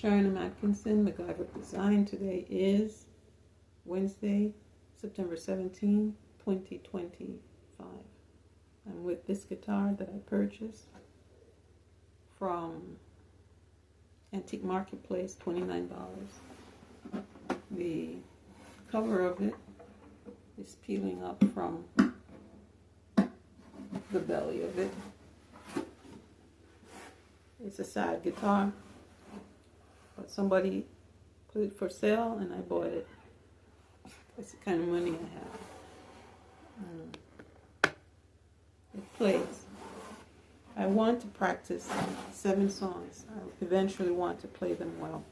Sharon.M.Atkinson, the Guidebook Design. Today is Wednesday, September 17, 2025. I'm with this guitar that I purchased from Antique Marketplace, $29. The cover of it is peeling up from the belly of it. It's a sad guitar, but somebody put it for sale and I bought it. That's the kind of money I have. It plays. I want to practice 7 songs. I eventually want to play them well.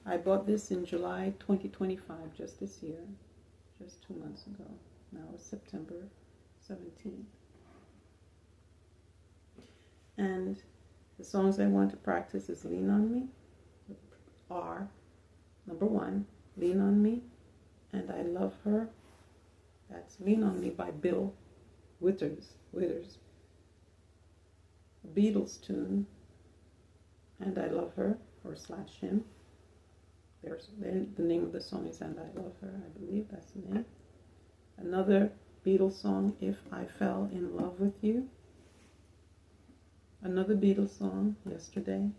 I bought this in July 2025, just this year, just 2 months ago. Now it's September 17th. And the songs I want to practice is Lean on Me, are number 1, Lean on Me, and I Love Her. That's Lean on Me by Bill Withers. A Beatles tune, and I Love Her, or / him. The name of the song is And I Love Her, I believe that's the name. Another Beatles song, If I Fell in Love with You. Another Beatles song, Yesterday.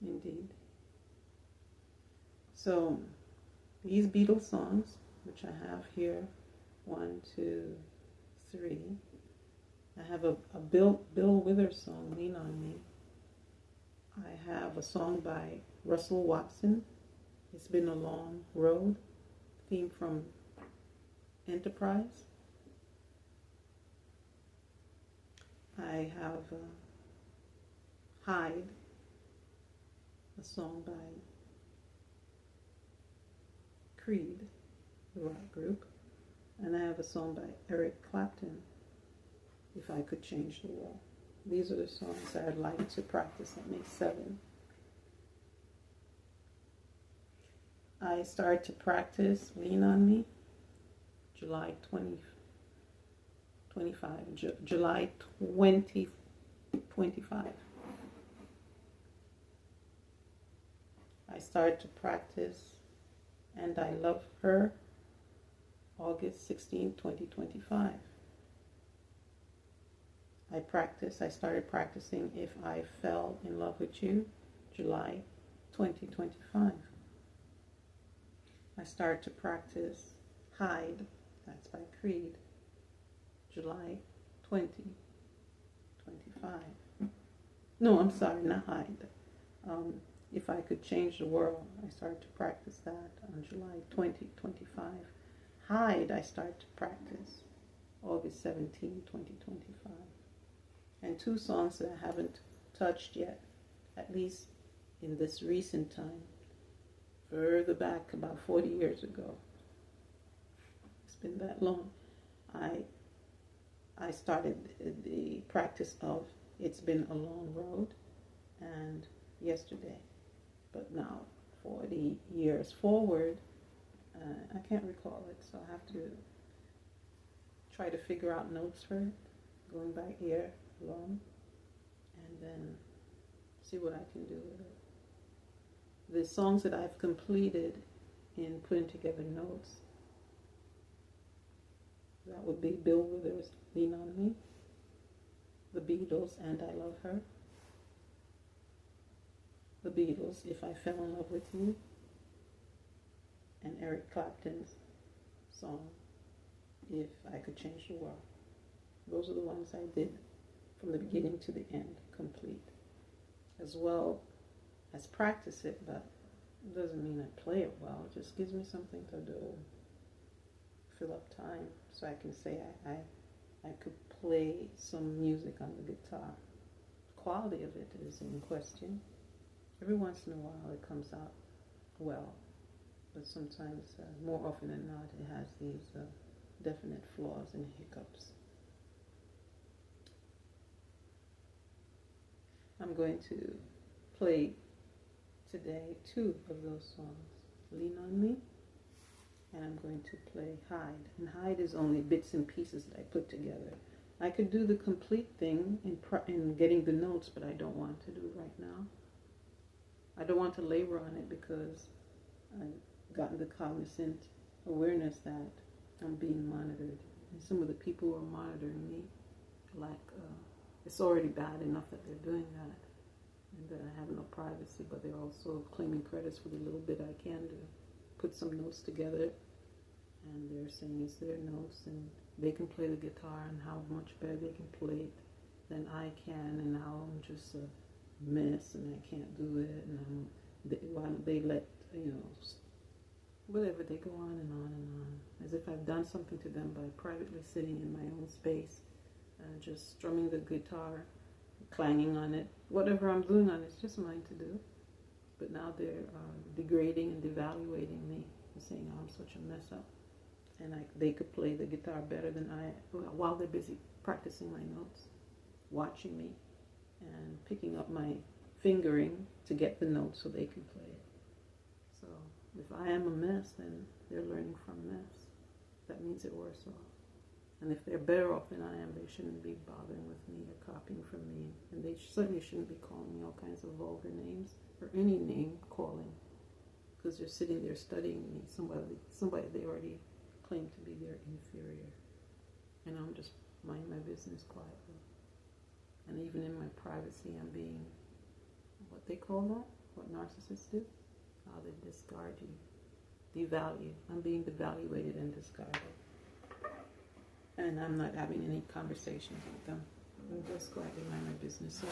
Indeed. So, these Beatles songs, which I have here, 1, 2, 3. I have a Bill Withers song, Lean on Me. I have a song by Russell Watson, It's Been a Long Road, theme from Enterprise. I have Hide, a song by Creed, the rock group. And I have a song by Eric Clapton, If I Could Change the World. These are the songs that I'd like to practice. That makes 7. I started to practice Lean on Me July 2025. I started to practice And I Love Her August 16, 2025. I started practicing If I Fell in Love with You, July 2025. I started to practice Hide, that's by Creed, July 2025. No, I'm sorry, not Hide. If I Could Change the World, I started to practice that on July 2025. Hide, I started to practice August 17, 2025. And 2 songs that I haven't touched yet, at least in this recent time, further back, about 40 years ago. It's been that long. I started the practice of It's Been a Long Road and Yesterday. But now, 40 years forward, I can't recall it, so I have to try to figure out notes for it, going by ear alone, and then see what I can do with it. The songs that I've completed in putting together notes, that would be Bill Withers' Lean on Me, the Beatles' And I Love Her, the Beatles' If I Fell in Love with You, and Eric Clapton's song, If I Could Change the World. Those are the ones I did from the beginning to the end, complete. As well as practice it, but it doesn't mean I play it well. It just gives me something to do, fill up time, so I can say I could play some music on the guitar. The quality of it is in question. Every once in a while it comes out well, but sometimes, more often than not, it has these definite flaws and hiccups. I'm going to play today 2 of those songs, Lean on Me, and I'm going to play Hide. And Hide is only bits and pieces that I put together. I could do the complete thing in getting the notes, but I don't want to do it right now. I don't want to labor on it because I've gotten the cognizant awareness that I'm being monitored. And some of the people who are monitoring me, it's already bad enough that they're doing that and that I have no privacy, but they're also claiming credits for the little bit I can do. Put some notes together, and they're saying it's their notes, and they can play the guitar and how much better they can play it than I can, and how I'm just a mess and I can't do it, and why don't they let, whatever, they go on and on and on, as if I've done something to them by privately sitting in my own space, just strumming the guitar, clanging on it. Whatever I'm doing on it's just mine to do. But now they're degrading and devaluating me and saying, oh, I'm such a mess up. And they could play the guitar better than while they're busy practicing my notes, watching me, and picking up my fingering to get the notes so they can play it. So if I am a mess, then they're learning from mess. That means they're worse off. And if they're better off than I am, they shouldn't be bothering with me or copying from me. And they certainly shouldn't be calling me all kinds of vulgar names or any name calling, because they're sitting there studying me, somebody they already claim to be their inferior. And I'm just minding my business quietly. And even in my privacy, I'm being, what they call that? What narcissists do? How they discard you, devalue. I'm being devaluated and discarded. And I'm not having any conversations with them. I'm just quietly mind my business. So,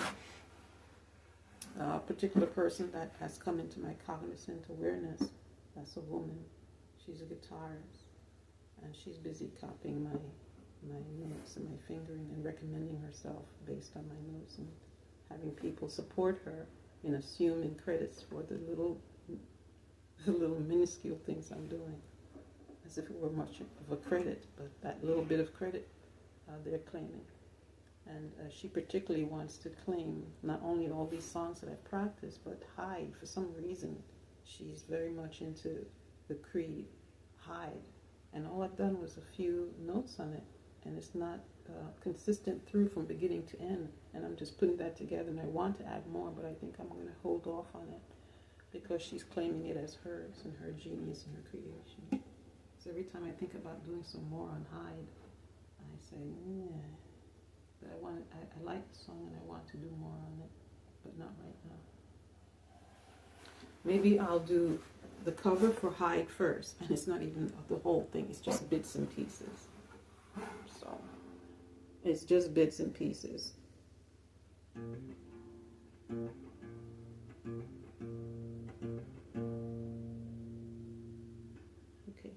a particular person that has come into my cognizant awareness, that's a woman. She's a guitarist. And she's busy copying my notes and my fingering and recommending herself based on my notes and having people support her in assuming credits for the little minuscule things I'm doing, as if it were much of a credit, but that little bit of credit they're claiming. And she particularly wants to claim not only all these songs that I've practiced, but Hyde. For some reason, she's very much into the Creed, Hyde. And all I've done was a few notes on it, and it's not consistent through from beginning to end. And I'm just putting that together, and I want to add more, but I think I'm going to hold off on it because she's claiming it as hers and her genius and her creation. So every time I think about doing some more on Hyde, I say, yeah, but I like the song and I want to do more on it, but not right now. Maybe I'll do the cover for Hyde first, and it's not even the whole thing, it's just bits and pieces. So, it's just bits and pieces. Okay.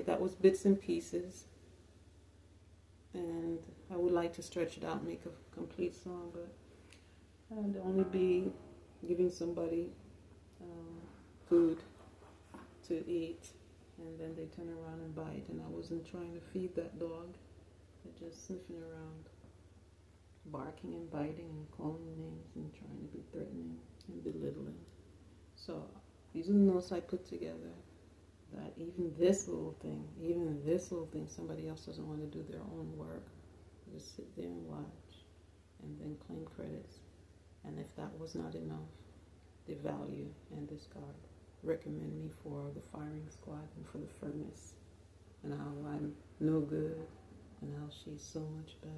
that was bits and pieces, and I would like to stretch it out and make a complete song, but I'd only be giving somebody food to eat, and then they turn around and bite, and I wasn't trying to feed that dog. They're just sniffing around, barking and biting and calling names and trying to be threatening and belittling. So these are the notes I put together, that even this little thing, somebody else doesn't want to do their own work. Just sit there and watch and then claim credits. And if that was not enough, devalue and discard. Recommend me for the firing squad and for the furnace, and how I'm no good, and how she's so much better,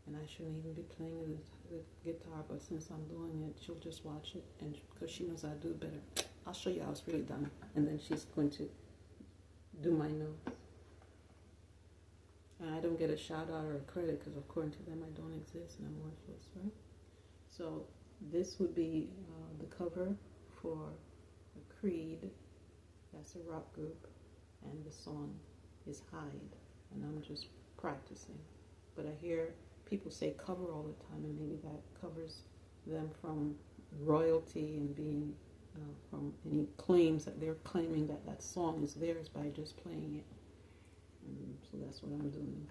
and I shouldn't even be playing the guitar, but since I'm doing it, she'll just watch it, and because she knows I do it better. I'll show you how it's really done, and then she's going to do my notes. And I don't get a shout out or a credit, because according to them I don't exist and I'm worthless, right? So this would be the cover for Creed, that's a rock group, and the song is Hide, and I'm just practicing. But I hear people say cover all the time, and maybe that covers them from royalty and being from any claims that they're claiming that that song is theirs by just playing it. So that's what I'm doing.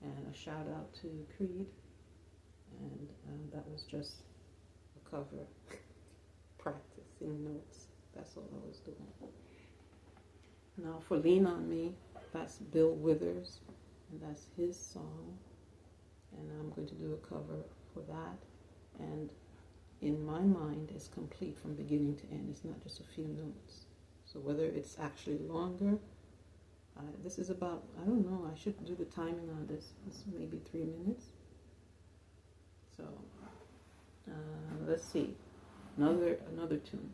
And a shout out to Creed, and that was just a cover. Practicing notes. That's all I was doing. Now for Lean On Me, that's Bill Withers, and that's his song. And I'm going to do a cover for that. And in my mind, it's complete from beginning to end. It's not just a few notes. So whether it's actually longer, this is about, I don't know, I should do the timing on this. It's maybe 3 minutes. So let's see. Another tune.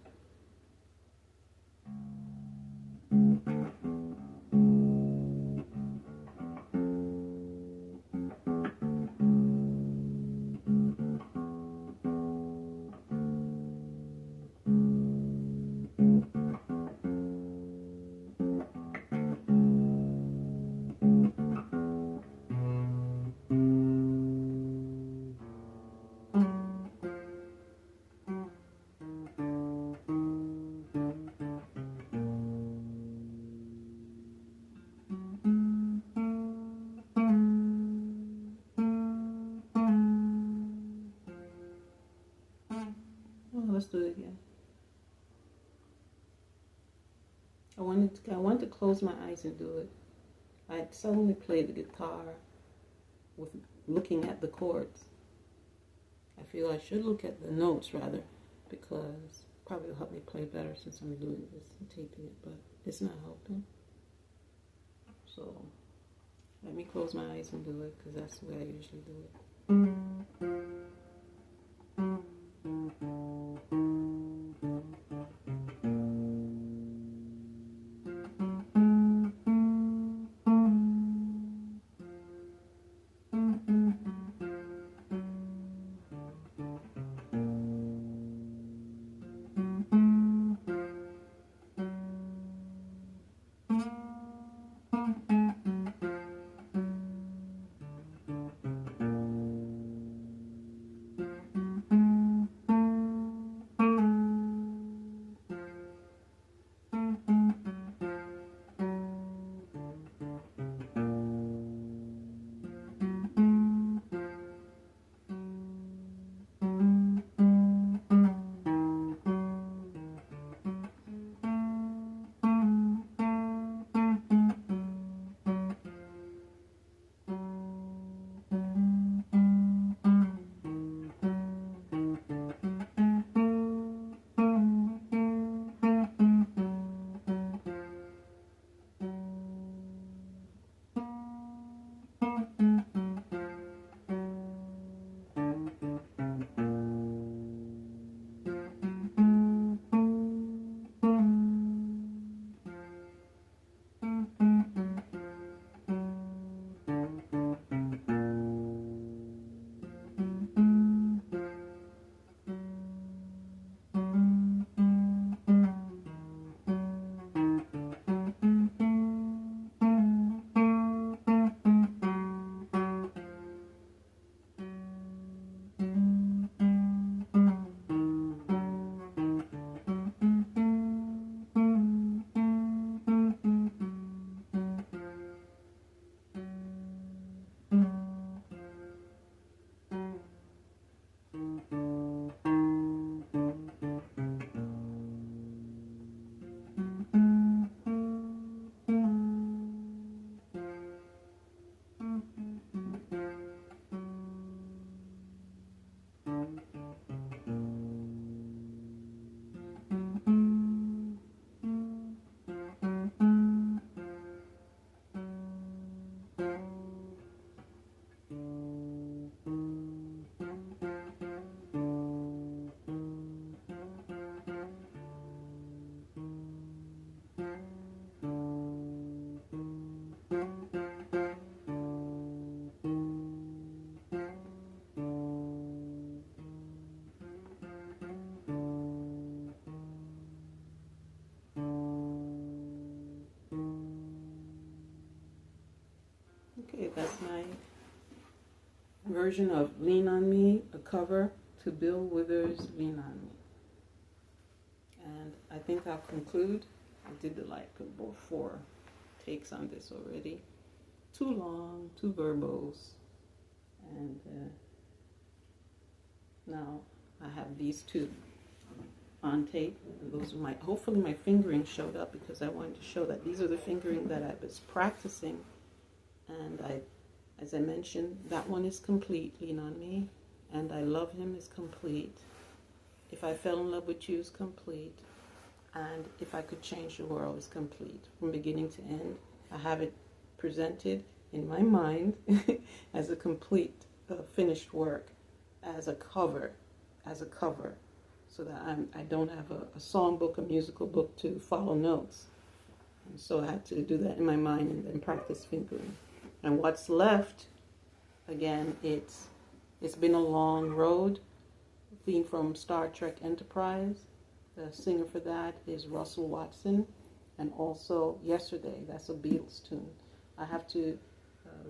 Let's do it again. I wanted to close my eyes and do it. I suddenly played the guitar with looking at the chords. I feel I should look at the notes rather, because probably will help me play better since I'm doing this and taping it, but it's not helping. So let me close my eyes and do it, because that's the way I usually do it. version of Lean On Me, a cover to Bill Withers' Lean On Me. And I think I'll conclude. I did about 4 takes on this already. Too long, too verbose. And now I have these 2 on tape. And those are hopefully my fingering showed up, because I wanted to show that these are the fingering that I was practicing. And as I mentioned, that one is complete, Lean On Me. And I Love Him is complete. If I Fell in Love with You is complete. And If I Could Change the World is complete. From beginning to end, I have it presented in my mind as a complete finished work, as a cover, so that I don't have a song book, a musical book to follow notes. And so I had to do that in my mind and then practice fingering. And what's left, again, it's been a long road. Theme from Star Trek Enterprise. The singer for that is Russell Watson. And also Yesterday, that's a Beatles tune. I have to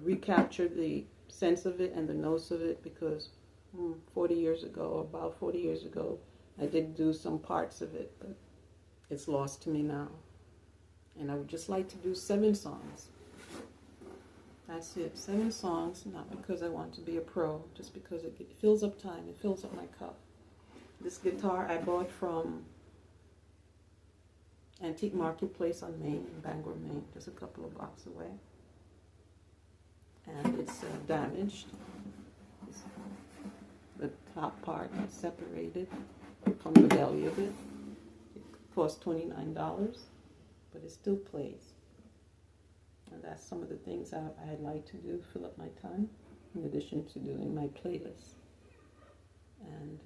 recapture the sense of it and the notes of it, because 40 years ago, I did do some parts of it, but it's lost to me now. And I would just like to do 7 songs. That's it, 7 songs, not because I want to be a pro, just because it fills up time, it fills up my cup. This guitar I bought from Antique Marketplace on Main, in Bangor, Maine, just a couple of blocks away. And it's damaged. The top part is separated from the belly of it. It cost $29, but it still plays. And that's some of the things I'd like to do, fill up my time, in addition to doing my playlist. And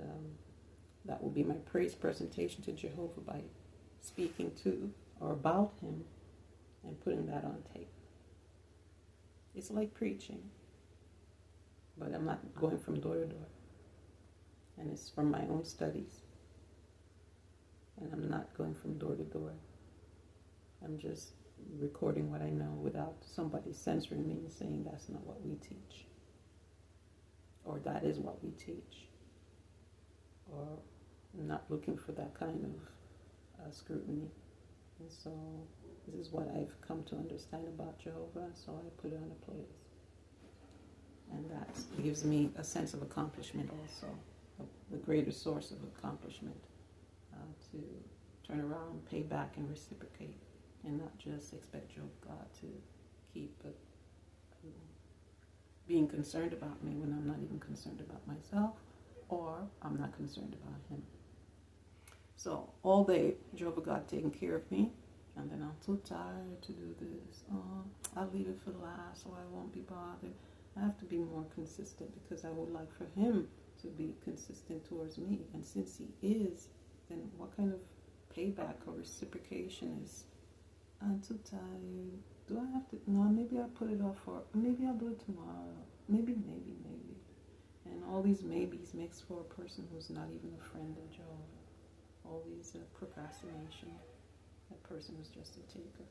that will be my praise presentation to Jehovah by speaking to or about him and putting that on tape. It's like preaching, but I'm not going from door to door. And it's from my own studies. And I'm not going from door to door. I'm just recording what I know without somebody censoring me and saying that's not what we teach, or that is what we teach, or not looking for that kind of scrutiny. And so this is what I've come to understand about Jehovah, so I put it on a playlist. And that gives me a sense of accomplishment also, the greater source of accomplishment, to turn around, pay back, and reciprocate, and not just expect God to keep being concerned about me when I'm not even concerned about myself, or I'm not concerned about him. So all day, Jehovah God taking care of me, and then I'm too tired to do this. Oh, I'll leave it for last, so I won't be bothered. I have to be more consistent, because I would like for him to be consistent towards me. And since he is, then what kind of payback or reciprocation is, I'm too tired. Do I have to? No, maybe I'll put it off for, maybe I'll do it tomorrow. Maybe. And all these maybes makes for a person who's not even a friend of Jehovah. All these procrastination. That person was just a taker.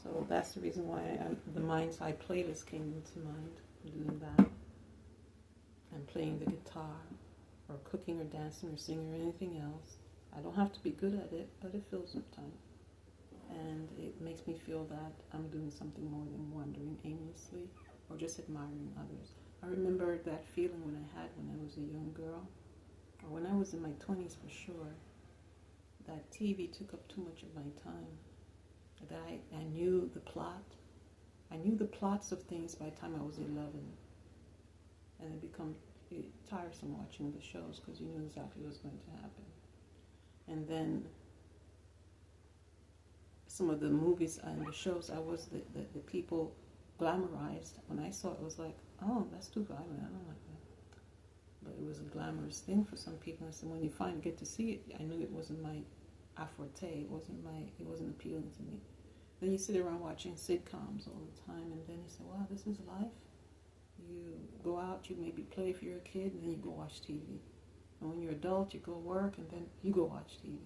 So that's the reason why the Mind's Eye playlist came into mind. Doing that. And playing the guitar, or cooking, or dancing, or singing, or anything else. I don't have to be good at it, but it fills up time. And it makes me feel that I'm doing something more than wandering aimlessly or just admiring others. I remember that feeling when I had when I was a young girl, or when I was in my 20s for sure, that TV took up too much of my time. That I knew the plot. I knew the plots of things by the time I was 11. And it became tiresome watching the shows, because you knew exactly what was going to happen. And then some of the movies and the shows, I was the people glamorized. When I saw it, it was like, oh, that's too violent. I don't like that. But it was a glamorous thing for some people. And so when you finally get to see it, I knew it wasn't my forte. It wasn't appealing to me. Then you sit around watching sitcoms all the time, and then you say, wow, this is life. You go out, you maybe play if you're a kid, and then you go watch TV. And when you're adult, you go work, and then you go watch TV.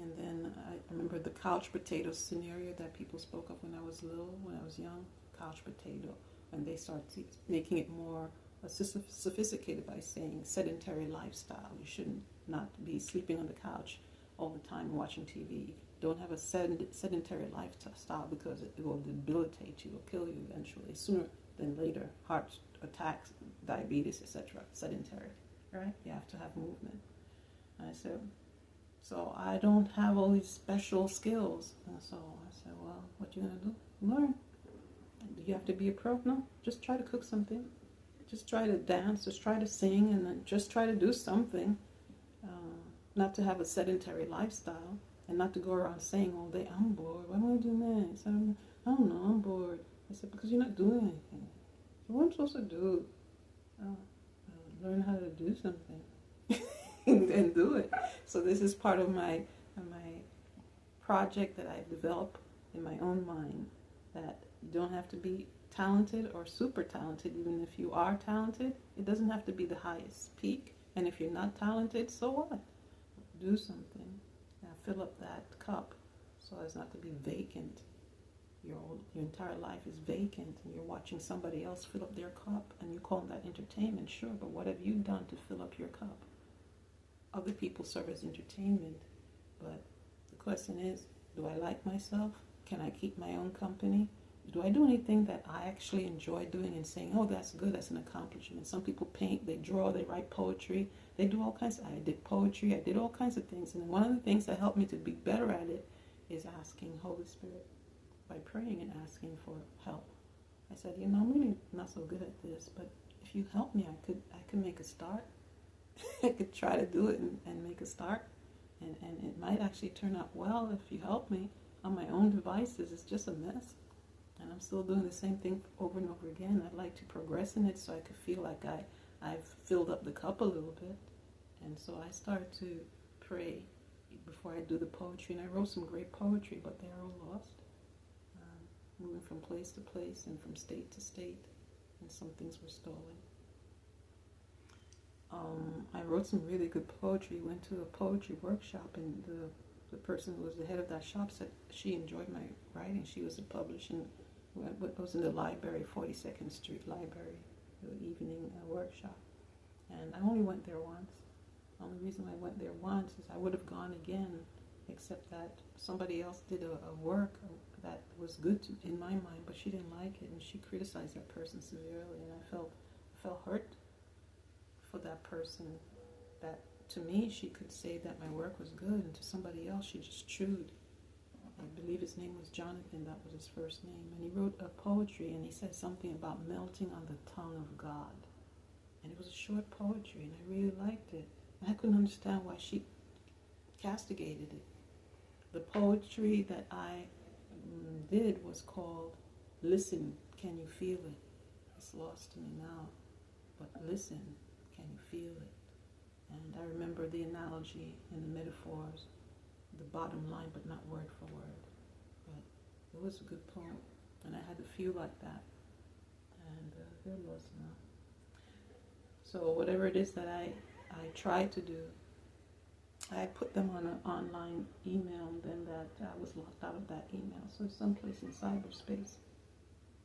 And then I remember the couch potato scenario that people spoke of when I was little, when I was young. Couch potato. and they start making it more sophisticated by saying sedentary lifestyle. You shouldn't not be sleeping on the couch all the time watching TV. Don't have a sedentary lifestyle because it will debilitate you, it will kill you eventually, sooner than later. Heart attacks, diabetes, etc. Sedentary, right? You have to have movement. And I said, so I don't have all these special skills. And so I said, well, what you gonna do? Learn. Do you have to be a pro? No, just try to cook something. Just try to dance, just try to sing, and then just try to do something. Not to have a sedentary lifestyle, and not to go around saying all day, I'm bored, what am I doing next? I don't know, I'm bored. I said, because you're not doing anything. So what am I supposed to do? Learn how to do something and do it. So this is part of my project that I've developed in my own mind, that you don't have to be talented or super talented. Even if you are talented, it doesn't have to be the highest peak. And if you're not talented, so what? Do something. Now fill up that cup so as not to be vacant. Your entire life is vacant, and you're watching somebody else fill up their cup, and you call that entertainment. Sure, but what have you done to fill up your cup? Other people serve as entertainment, but the question is, do I like myself? Can I keep my own company? Do I do anything that I actually enjoy doing and saying, oh, that's good, that's an accomplishment? Some people paint, they draw, they write poetry, they do all kinds. I did poetry, I did all kinds of things. And one of the things that helped me to be better at it is asking Holy Spirit, by praying and asking for help. I said, I'm really not so good at this, but if you help me, I could make a start. I could try to do it and make a start. And it might actually turn out well if you help me. On my own devices, it's just a mess. And I'm still doing the same thing over and over again. I'd like to progress in it so I could feel like I've filled up the cup a little bit. And so I started to pray before I do the poetry. And I wrote some great poetry, but they're all lost. Moving from place to place and from state to state. And some things were stolen. I wrote some really good poetry. Went to a poetry workshop, and the person who was the head of that shop said she enjoyed my writing. She was publishing. I was in the library, 42nd Street Library, the evening workshop. And I only went there once. The only reason I went there once is I would have gone again, except that somebody else did a work that was good in my mind, but she didn't like it, and she criticized that person severely, and I felt hurt for that person. That to me, she could say that my work was good, and to somebody else, she just chewed. I believe his name was Jonathan, that was his first name. And he wrote a poetry, and he said something about melting on the tongue of God. And it was a short poetry, and I really liked it. And I couldn't understand why she castigated it. The poetry that I did was called Listen, Can You Feel It? It's lost to me now. But listen, can you feel it? And I remember the analogy and the metaphors, the bottom line, but not word for word. But it was a good poem, and I had a few like that, and they're lost now. So whatever it is that I try to do, I put them on an online email, and then that was locked out of that email. So it's someplace in cyberspace,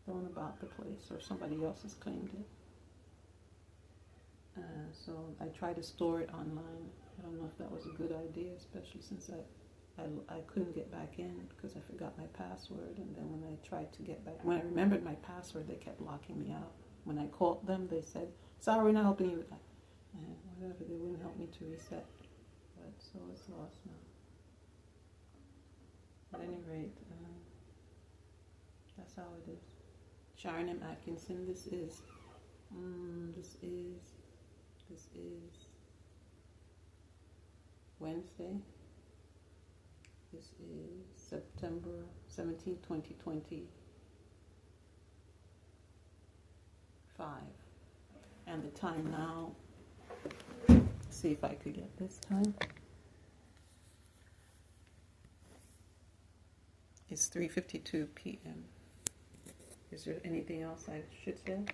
thrown about the place, or somebody else has claimed it. So I try to store it online. I don't know if that was a good idea, especially since I couldn't get back in because I forgot my password. And then when I tried to get back, when I remembered my password, they kept locking me out. When I called them, they said, sorry, we're not helping you with that. And whatever, they wouldn't help me to reset. But so it's lost now. At any rate, that's how it is. Sharon.M.Atkinson, this is Wednesday. This is September 17, 2025. And the time now, see if I could get this time. It's 3:52 p.m. Is there anything else I should say?